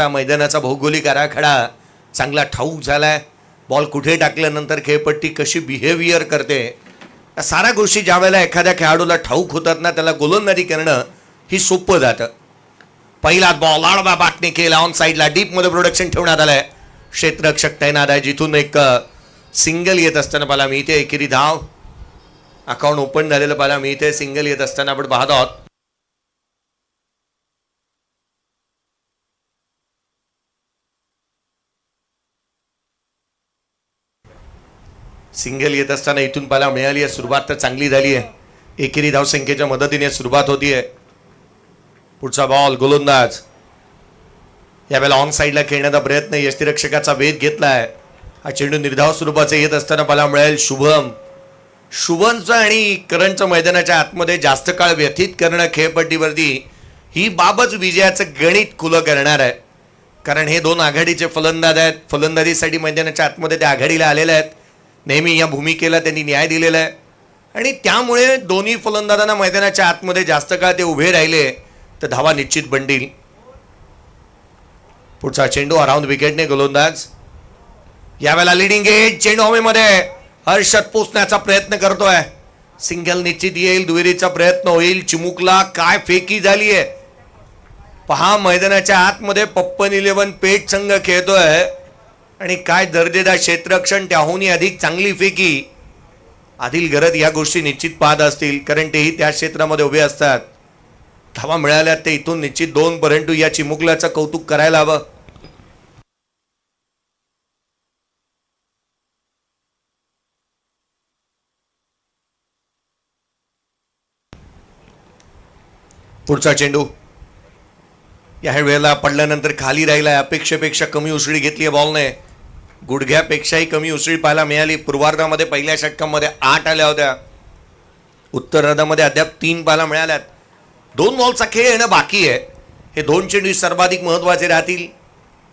मैदानाचा भौगोलिक आराखडा चांगला ठाऊक झालाय. बॉल कुठे टाकल्यानंतर खेळपट्टी कशी बिहेवियर करते, या साऱ्या गोष्टी ज्या वेळेला एखाद्या खेळाडूला ठाऊक होतात ना, त्याला गोलंदाजी करणं ही सोपं जातं. पहिला बॉल आडवा बाटणे केला, ऑन साईडला डीपमध्ये प्रोडक्शन ठेवण्यात आलंय. क्षेत्ररक्षक तैनात आहे, जिथून एक सिंगल येत असताना पाहिला मी इथे एकेरी धाव. अकाउंट ओपन झालेलं पाहिला मी इथे सिंगल येत असताना आपण पाहत आहोत. सिंगल येत असताना इथून पाहायला मिळाली आहे. सुरुवात तर चांगली झाली आहे, एकेरी धावसंख्येच्या मदतीने सुरुवात होती आहे. पुढचा बॉल गोलंदाज यावेळेला ऑन साईडला खेळण्याचा प्रयत्न, यष्टीरक्षकाचा वेध घेतलाय. हा चेंडू निर्धाव स्वरूपाचे येत असताना पाहायला मिळेल शुभमचं आणि करणचं मैदानाच्या आतमध्ये जास्त काळ व्यतीत करणं खेळपट्टीवरती ही बाबच विजयाचं गणित खुलं करणार आहे. कारण हे दोन आघाडीचे फलंदाज आहेत, फलंदाजीसाठी मैदानाच्या आतमध्ये ते आघाडीला आलेले आहेत. नेहमी या भूमिकेला त्यांनी न्याय दिलेला आहे आणि त्यामुळे दोन्ही फलंदाजांना मैदानाच्या आतमध्ये जास्त काळ ते उभे राहिले तर धावा निश्चित बनतील. पुढचा चेंडू अराउंड विकेटने गोलंदाज यावेळेला लिडिंग एज, चेंडू हवेमध्ये हर्षद पोचण्याचा प्रयत्न करतोय. सिंगल निश्चित येईल, दुहेरीचा प्रयत्न होईल. चिमुकला काय फेकी झाली आहे पहा. मैदानाच्या आतमध्ये पप्पन 11 पेट संघ खेळतोय आणि काय दर्जेदार क्षेत्ररक्षण, त्याहूनही अधिक चांगली फेकी. आदिल गरज या गोष्टी निश्चित पाहत असतील, कारण तेही त्या क्षेत्रामध्ये उभे असतात. धावा मिळाल्या ते इथून निश्चित 2, परंतु या चिमुकल्याचं कौतुक करायला हवं. पुढचा चेंडू या वेळेला पडल्यानंतर खाली राहिला. अपेक्षेपेक्षा कमी उसळी घेतली आहे बॉलने, गुडघ्यापेक्षाही कमी उसळी पाहायला मिळाली. पूर्वार्धामध्ये पहिल्या षटकामध्ये 8 आल्या होत्या, उत्तरार्धामध्ये अद्याप 3 पाहायला मिळाल्यात. 2 बॉलचा खेळ येणं बाकी आहे. हे 2 चेंडू सर्वाधिक महत्वाचे राहतील.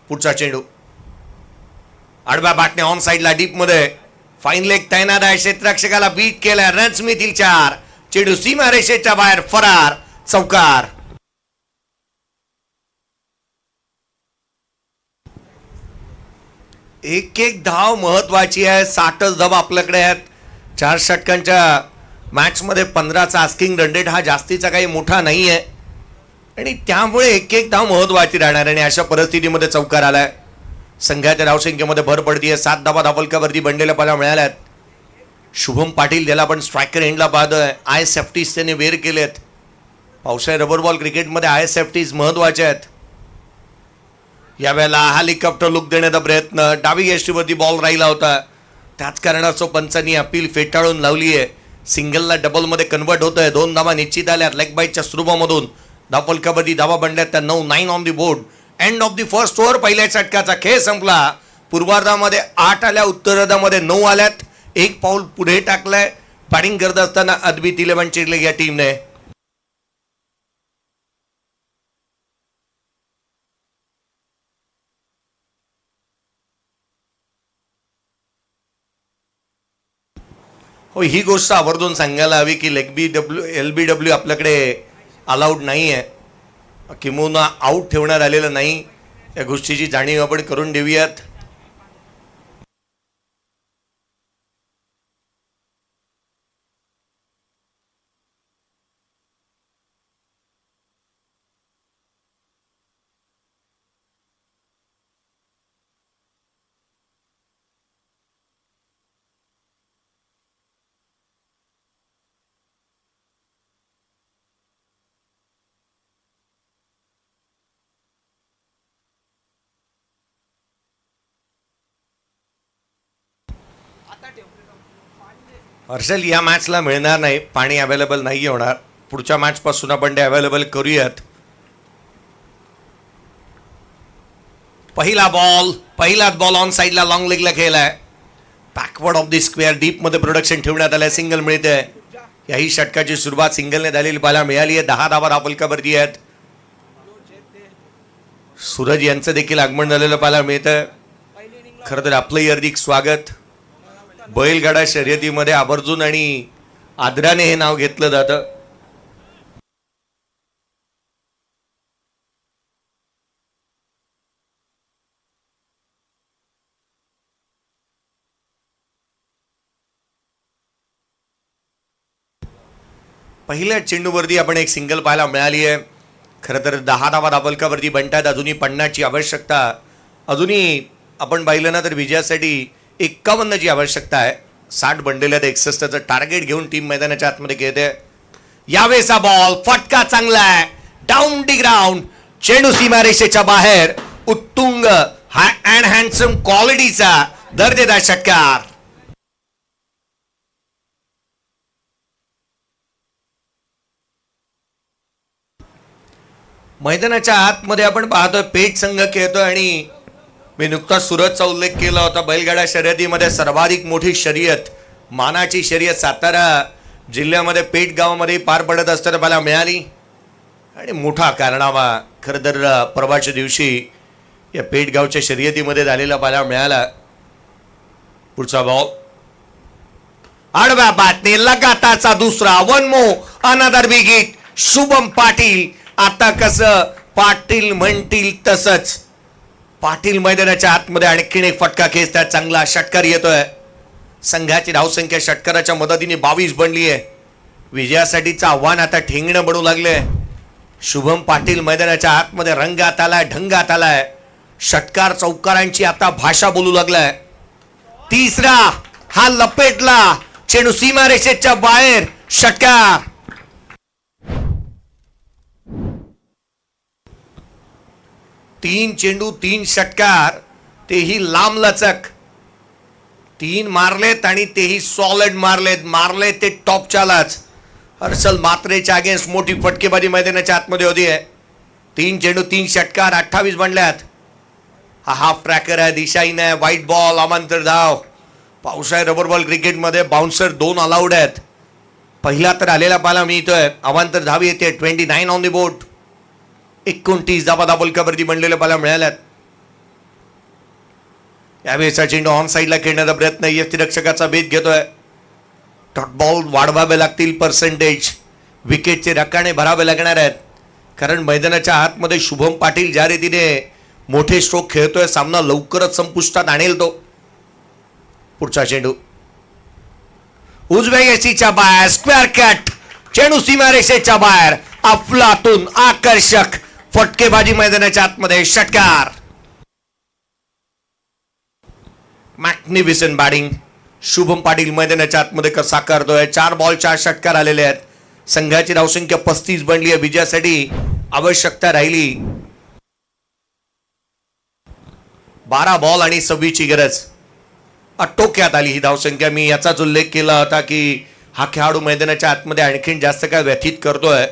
पुढचा चेंडू आडव्या बाटणे ऑन साईडला डीपमध्ये, फाईन लेग तैनात आहे. क्षेत्ररक्षकाला बीट केला, रन्स मिळतील 4. चेंडू सीमारेषेच्या बाहेर फरार, चौकार. एक एक धाव महत्वाची आहे. 60च धावा आपल्याकडे आहेत. 4 षटकांच्या मॅचमध्ये 15चा आस्किंग रन रेट हा जास्तीचा काही मोठा नाही आहे आणि त्यामुळे एक एक धाव महत्वाची राहणार. आणि अशा परिस्थितीमध्ये चौकार आलाय. संघाच्या धावसंख्येमध्ये भर पडतीये. 7 धावा धावफलकावरती बनलेल्या पाहायला मिळाल्यात. शुभम पाटील ज्याला आपण स्ट्रायकर एंडला पाहतोय, आय सेफ्टीज त्याने वेर केलेत. पावसाळी रबर बॉल क्रिकेटमध्ये आय सेफ्टीज महत्वाचे आहेत. यावेळेला हेलिकॉप्टर लुक देण्याचा प्रयत्न, डावी यष्टीवरती बॉल राहिला होता, त्याच कारणास्तव पंचांनी अपील फेटाळून लावली आहे. सिंगलला डबलमध्ये कन्वर्ट होत आहे. 2 धावा निश्चित आल्यात लेग बाईटच्या स्वरूपामधून. धावफलकावरती धावा बनल्यात त्या 9 on the board. End of the first over. पहिल्या षटकाचा खेळ संपला. पूर्वार्धामध्ये 8 आल्या, उत्तरार्धामध्ये 9 आल्यात. 1 पाऊल पुढे टाकलंय. बॅटिंग करत असताना अद्वित 11 चिरले या टीमने. हो, ही गोष्ट आवर्जून सांगायला हवी की LBW आपल्याकडे अलाउड नाही आहे, किंवा आऊट ठेवण्यात आलेलं नाही. या गोष्टीची जाणीव आपण करून देऊयात. हर्षल, या मॅचला मिळणार नाही, पाणी अवेलेबल नाही होणार. पुढच्या मॅच पासून आपण ते अवेलेबल करूयात. पहिलाच बॉल ऑन साईडला लॉंग लेगला खेळलाय. Backward of the square deep मध्ये प्रोडक्शन ठेवण्यात आलंय. सिंगल मिळते. याही षटकाची सुरुवात सिंगलने झालेली पाहायला मिळाली आहे. 10 धावा धावफलकावरती आहेत. सूरज यांचं देखील आगमन झालेलं पाहायला मिळतं. खरं तर आपलंही हार्दिक स्वागत. बैलगाडा शर्यतीमध्ये आवर्जून आणि आदराने हे नाव घेतलं जातं. पहिल्या चेंडूवरती आपण एक सिंगल पाहायला मिळाली आहे. खरं तर 10 धावा दाबलकावरती बनतात. अजूनही 50ची आवश्यकता. अजूनही आपण पाहिलं ना तर विजयासाठी 51ची आवश्यकता आहे. 60 बनलेल्या 61चं टार्गेट घेऊन टीम मैदानाच्या आतमध्ये खेळते. यावेळेचा बॉल फटका चांगला आहे, डाऊन दी ग्राउंड, चेंडू सीमारेषेच्या बाहेर. उत्तुंग हा अँड हँडसम क्वालिटीचा दर्जेदार षटकार. मैदानाच्या आतमध्ये आपण पाहतोय पेठ संघ खेळतोय आणि मी नुकताच सुरतचा उल्लेख केला होता. बैलगाडा शर्यतीमध्ये सर्वाधिक मोठी शर्यत, मानाची शर्यत सातारा जिल्ह्यामध्ये पेठ गावामध्ये पार पडत असताना मला मिळाली आणि मोठा कारनामा खरं तर परवाच्या दिवशी या पेठ गावच्या शर्यतीमध्ये झालेला पाहायला मिळाला. पुढचा बॉल आडव्या बातने लगातारचा दुसरा. One more another big hit. Shubham Patil. आता कसं पाटील म्हणतील तसंच. पाटील मैदानाच्या आतमध्ये आणखीन एक फटका खेचतात. चांगला षटकार येतोय. संघाची धावसंख्या षटकाराच्या मदतीने 22 बनली आहे. विजयासाठीचं आव्हान आता ठेंगणं बनू लागले. शुभम पाटील मैदानाच्या आतमध्ये रंगात आलाय, ढंगात आलाय. षटकार चौकारांची आता भाषा बोलू लागलाय. तिसरा हा लपेटला, चेंडू सीमारेषेच्या बाहेर. षटकार. तीन चेंडू 3 षटकार, तेही लांब लचक. 3 मारलेत आणि तेही सॉलिड मारले ते टॉपच्यालाच. हर्षल मात्रेच्या अगेन्स्ट मोठी फटकेबाजी मैदानाच्या आतमध्ये होती आहे. 3 चेंडू 3 षटकार, 28 बनल्यात. हा हाफ ट्रॅकर आहे, दिशाहीन आहे. व्हाईट बॉल, अमांतर धाव. पावसाळी रबर बॉल क्रिकेटमध्ये बाउन्सर 2 अलाउड आहेत. पहिला तर आलेला पाहायला मिळतोय. अमांतर धाव येते. 29 ऑन द बोर्ड. 29 धावा दाबोलकावरती बनलेल्या पाहायला मिळाल्यात. यावेळेचा चेंडू ऑन साईडला खेळण्याचा प्रयत्न यष्टिरक्षकाचा भेद घेतोय. डॉट बॉल वाढवावे लागतील पर्सेंटेज. विकेटचे रकाने भरावे लागणार आहेत. कारण मैदानाच्या आतमध्ये शुभम पाटील ज्या रीतीने मोठे स्ट्रोक खेळतोय, सामना लवकरच संपुष्टात आणेल तो. पुढचा चेंडू उजव्या यष्टीच्या बाहेर. Square cut. चेंडू सीमारेषेच्या बाहेर. अफलातून आकर्षक फटकेबाजी मैदानाच्या आतमध्ये. षटकार. Magnificent batting. शुभम पाटील मैदानाच्या आतमध्ये कसा करतोय. 4 बॉल 4 षटकार आलेले आहेत. संघाची धावसंख्या 35 बनली आहे. विजयासाठी आवश्यकता राहिली 12 बॉल आणि 26ची गरज. आटोक्यात आली ही धावसंख्या. मी याचाच उल्लेख केला होता की हा खेळाडू मैदानाच्या आतमध्ये आणखीन जास्त काय व्यथित करतोय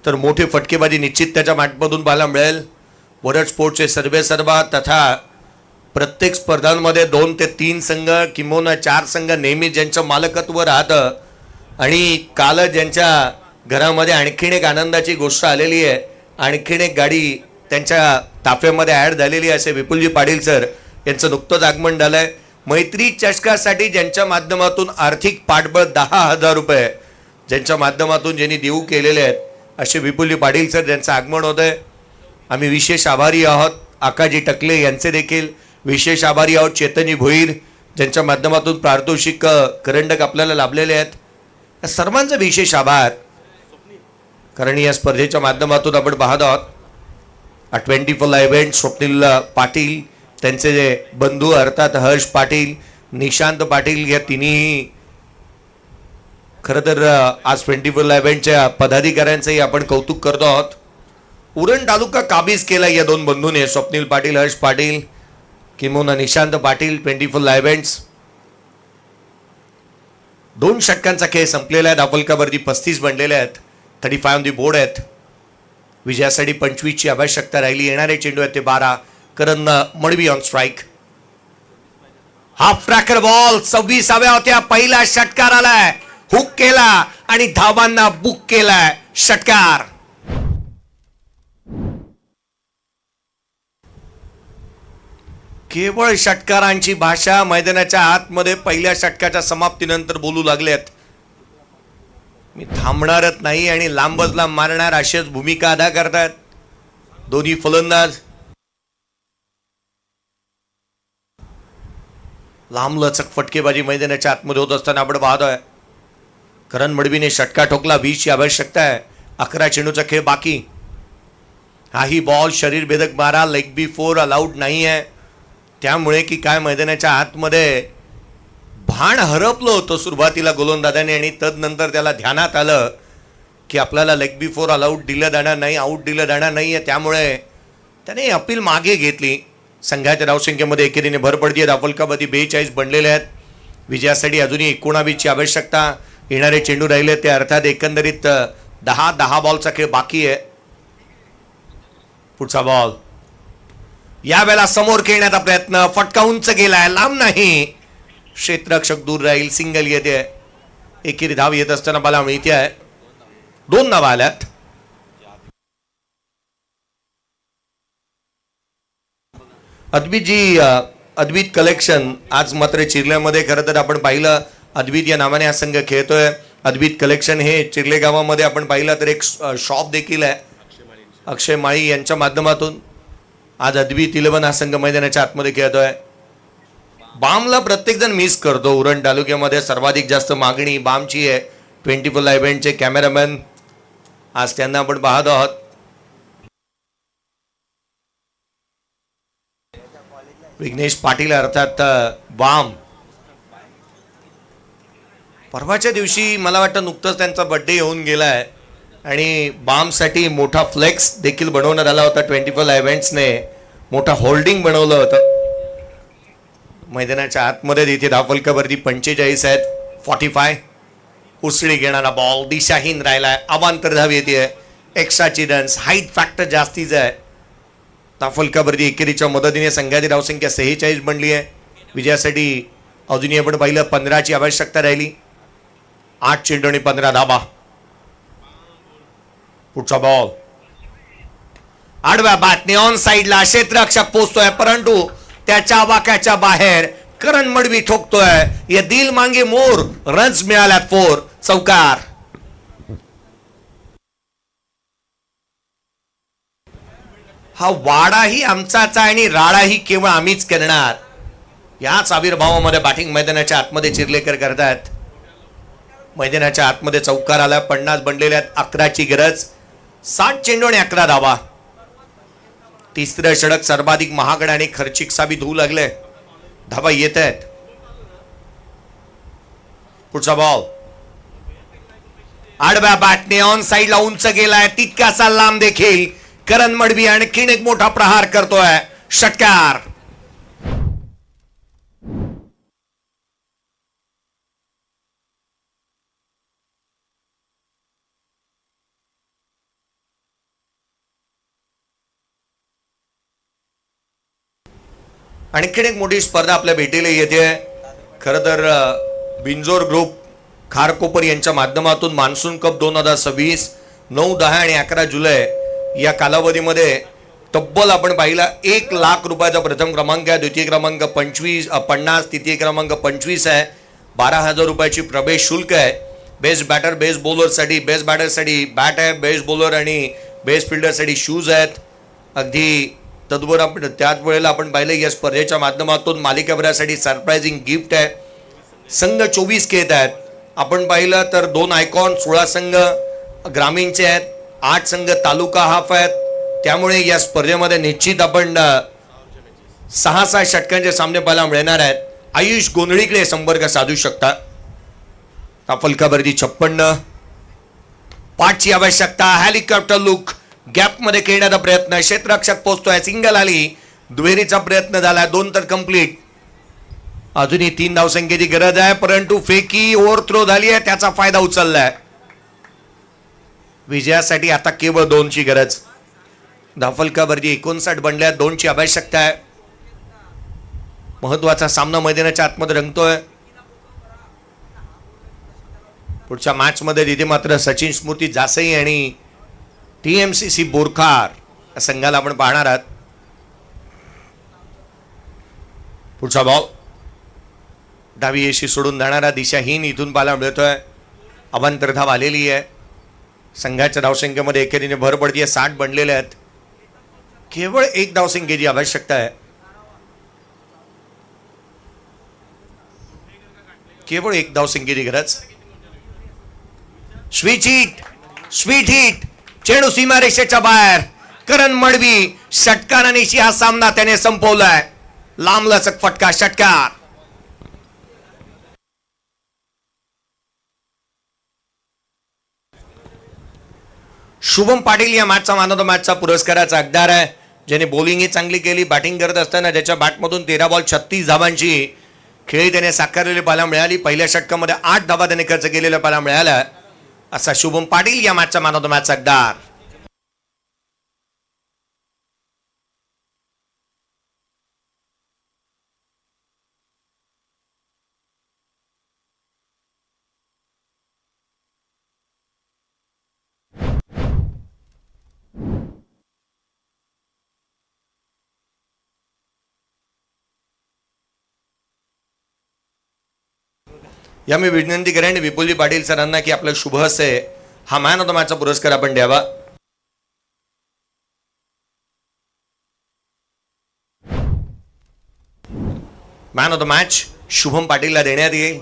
तर मोठी फटकेबाजी निश्चित त्याच्या मॅटमधून पाहायला मिळेल. वरड स्पोर्ट्सचे सर्वेसर्वा तथा प्रत्येक स्पर्धांमध्ये 2 ते 3 संघ किंबहुना 4 संघ नेहमी ज्यांचं मालकत्व राहतं आणि काल ज्यांच्या घरामध्ये आणखीन एक आनंदाची गोष्ट आलेली आहे. आणखीन एक गाडी त्यांच्या ताफ्यामध्ये ॲड झालेली आहे. असे विपुलजी पाटील सर यांचं नुकतंच आगमन झालंय. मैत्री चषकासाठी ज्यांच्या माध्यमातून आर्थिक पाठबळ 10,000 रुपये ज्यांच्या माध्यमातून ज्यांनी देऊ केलेले आहेत असे विपुलजी पाटील सर ज्यांचं आगमन होत आहे. आम्ही विशेष आभारी आहोत. आकाजी टकले यांचे देखील विशेष आभारी आहोत. चेतनजी भोईर ज्यांच्या माध्यमातून पारितोषिक करंडक आपल्याला लाभलेले आहेत. या सर्वांचा विशेष आभार. कारण या स्पर्धेच्या माध्यमातून आपण पाहत आहोत 24 इव्हेंट. स्वप्नील पाटील, त्यांचे जे बंधू अर्थात हर्ष पाटील, निशांत पाटील या तिन्ही खरं तर आज 24 इव्हेंटच्या पदाधिकाऱ्यांचंही आपण कौतुक करतो आहोत. उरण तालुका काबीज केला या 2 बंधूने, स्वप्नील पाटील, हर्ष पाटील किंबहुना निशांत पाटील. 24 इव्हेंट्स 2 षटकांचा खेळ संपलेला आहे. दाफलकावरती 35 बनलेले आहेत. 35 ऑन दी बोर्ड आहेत. विजयासाठी 25ची आवश्यकता राहिली. येणारे चेंडू आहेत ते 12. Karan Madvi on strike. Half tracker ball 26व्या होत्या. पहिला षटकार आलाय. हुक केला आणि धावांना बुक केलाय. षटकार. केवळ षटकारांची भाषा मैदानाच्या आतमध्ये पहिल्या षटकाच्या समाप्तीनंतर बोलू लागलेत. मी थांबणारच नाही आणि लांबच लांब मारणार अशीच भूमिका अदा करतात दोन्ही फलंदाज. लांब लचक फटकेबाजी मैदानाच्या आतमध्ये होत असताना आपण पाहतोय करण मडवीने षटका ठोकला. 20 ची आवश्यकता आहे. 11 चेंडूचा खेळ बाकी. हाही बॉल शरीर भेदक मारा, लेग बी 4 अलाउड नाही आहे. त्यामुळे की काय मैदानाच्या आतमध्ये भान हरपलं होतं सुरुवातीला गोलंदाजाने आणि तदनंतर त्याला ध्यानात आलं की आपल्याला लेग बी 4 अलाउड दिलं जाणार नाही, आऊट दिलं जाणार नाही आहे. त्यामुळे त्याने अपील मागे घेतली. संघाच्या धावसंख्येमध्ये एकेरीने भर पडते. धावफलकामध्ये 42 बनलेले आहेत. विजयासाठी अजूनही 19 ची आवश्यकता. येणारे चेंडू राहिले ते अर्थात एकंदरीत 10 बॉलचा खेळ बाकी आहे. पुढचा बॉल यावेळेला समोर खेळण्याचा प्रयत्न, फटका उंच गेलाय, लांब नाही. क्षेत्ररक्षक दूर राहील. सिंगल येते. एकेरी धाव येत असताना मला मिळते आहे. 2 धावा आल्यात. अद्वित कलेक्शन आज मात्र चिर्ल्यामध्ये खरं तर आपण पाहिलं अद्वित या नावाने हा संघ खेळतोय. अद्वित कलेक्शन हे चिर्ले गावामध्ये आपण पाहिलं तर एक शॉप देखील आहे. अक्षय माळी यांच्या माध्यमातून आज अद्वित 11 हा संघ मैदानाच्या आतमध्ये खेळतोय. बामला प्रत्येक जण मिस करतो. उरण तालुक्यामध्ये सर्वाधिक जास्त मागणी बामची आहे. 24 इव्हेंटचे कॅमेरामॅन आज त्यांना आपण पाहत आहोत. विघ्नेश पाटील अर्थात बाम. परवाच्या दिवशी मला वाटतं नुकतंच त्यांचा बर्थडे येऊन गेला आहे आणि बामसाठी मोठा फ्लेक्स देखील बनवण्यात आला होता. 24 इव्हेंट्सने मोठा होल्डिंग बनवलं होतं. मैदानाच्या आतमध्ये तिथे धावफलकावरती 45 आहेत. 45 उसळी घेणारा बॉल दिशाहीन राहिलाय. अवांतर धाव येते. एक्स्ट्राची रन्स, हाईट फॅक्टर जास्तीचा आहे. धावफलकावरती एकेरीच्या मदतीने संघाची धावसंख्या 46 बनली आहे. विजयासाठी अजूनही आपण पाहिलं 15 ची आवश्यकता राहिली. 8 चेंडू आणि 15 धाबा. पुढचा बॉल आडव्या बाटने ऑन साइडला क्षेत्ररक्षक पोहोचतोय परंतु त्याच्या वाक्याच्या बाहेर. करण मडवी ठोकतोय. या दिल मांगे मोर. रन्स मिळाल्यात 4. चौकार. हा वाडाही आमचाच आहे आणि राडाही केवळ आम्हीच करणार. याच आविर्भावामध्ये बॅटिंग मैदानाच्या आतमध्ये चिर्लेकर करतात. मैदानाच्या आतमध्ये चौकार आला. 50 बनलेल्या आहेत. 11 ची गरज. 60 चेंडू आणि 11 धावा. तिसरं षटक सर्वाधिक महागड आणि खर्चिक साबित होऊ लागले. धावा येत आहेत. पुढचा बॉल आडव्या बॅटने ऑन साइडला उंच गेलाय. तितकासा लांब देखील. करण मडवी आणखीन एक मोठा प्रहार करतोय. षटकार. आणखीन एक मोठी स्पर्धा आपल्या भेटीला येते. खरं तर बिंजोर ग्रुप खारकोपर यांच्या माध्यमातून मान्सून कप 2026 9, 10 आणि 11 जुलै या कालावधीमध्ये तब्बल आपण पाहिला 1 लाख रुपयाचा प्रथम क्रमांक आहे. द्वितीय क्रमांक 50, तृतीय क्रमांक 25 आहे. 12,000 रुपयाची प्रवेश शुल्क आहे. बेस्ट बॅटर बेस्ट बॉलरसाठी बेस्ट बॅटरसाठी बॅट आहे. बेस्ट बॉलर आणि बेस्ट फिल्डरसाठी शूज आहेत. अगदी तद्वर आपण त्याच वेळेला आपण पाहिलं या स्पर्धेच्या माध्यमातून मालिकाभरासाठी सरप्राइझिंग गिफ्ट आहे. संघ 24 खेळत आहेत. आपण पाहिलं तर 2 आयकॉन 16 संघ ग्रामीणचे आहेत. 8 संघ तालुका हाफ आहेत. त्यामुळे या स्पर्धेमध्ये निश्चित आपण 6-6 षटकांचे सामने पाहायला मिळणार आहेत. आयुष गोंधळीकडे संपर्क साधू शकता. फलकावरती 56. 5 ची आवश्यकता. Helicopter look. गॅप मध्ये खेळण्याचा प्रयत्न. क्षेत्ररक्षक पोहोचतोय. सिंगल आली. दुहेरीचा प्रयत्न झाला. 2 तर कंप्लीट. अजूनही 3 धावसंख्येची गरज आहे परंतु फेकी ओव्हर थ्रो झाली आहे. त्याचा फायदा उचललाय. विजयासाठी आता केवळ 2 ची गरज. धावफलकावरती 59 बनल्या. 2 ची आवश्यकता आहे. महत्वाचा सामना मैदानाच्या आतमध्ये रंगतोय. पुढच्या मॅच मध्ये तिथे मात्र सचिन स्मृती जासई आणि TMCC बोरखार या संघाला आपण पाहणार आहात. पुढचा बॉल डावी येशी सोडून जाणारा दिशाहीन इथून पाहायला मिळतोय. अवांतर धाव आलेली आहे. संघाच्या धावसंख्येमध्ये एकेरीने भर पडतीये. 60 बनलेले आहेत. केवळ 1 धावसंख्येची आवश्यकता आहे. केवळ 1 धावसंख्येची गरज. स्वीट हिट, चेंडू सीमारेषेच्या बाहेर. करण मडवी षटकाराने हा सामना त्याने संपवलाय. लांबलचक फटका, षटकार. शुभम पाटील या मॅचचा मॅन ऑफ द मॅचचा पुरस्काराचा हकदार आहे, ज्याने बॉलिंगही चांगली केली. बॅटिंग करत असताना ज्याच्या बॅटमधून 13 बॉल 36 धावांची खेळी त्याने साकारलेली पाहायला मिळाली. पहिल्या षटकामध्ये 8 धावा त्याने खर्च केलेल्या पाहायला मिळाल्या. असा शुभम पाटील या मॅचचा मॅन ऑफ द मॅचचा हकदार. या मी विनंती करेन विपुलजी पाटील सरांना की आपलं शुभ हस्ते हा मॅन ऑफ द मॅचचा पुरस्कार आपण द्यावा. Man of the match Shubham पाटीलला देण्यात येईल.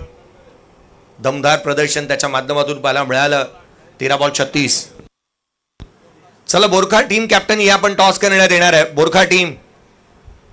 दमदार प्रदर्शन त्याच्या माध्यमातून पाहायला मिळालं. 13 बॉल 36. चला बोरखा टीम कॅप्टन या पण टॉस करण्यात येणार आहे. बोरखा टीम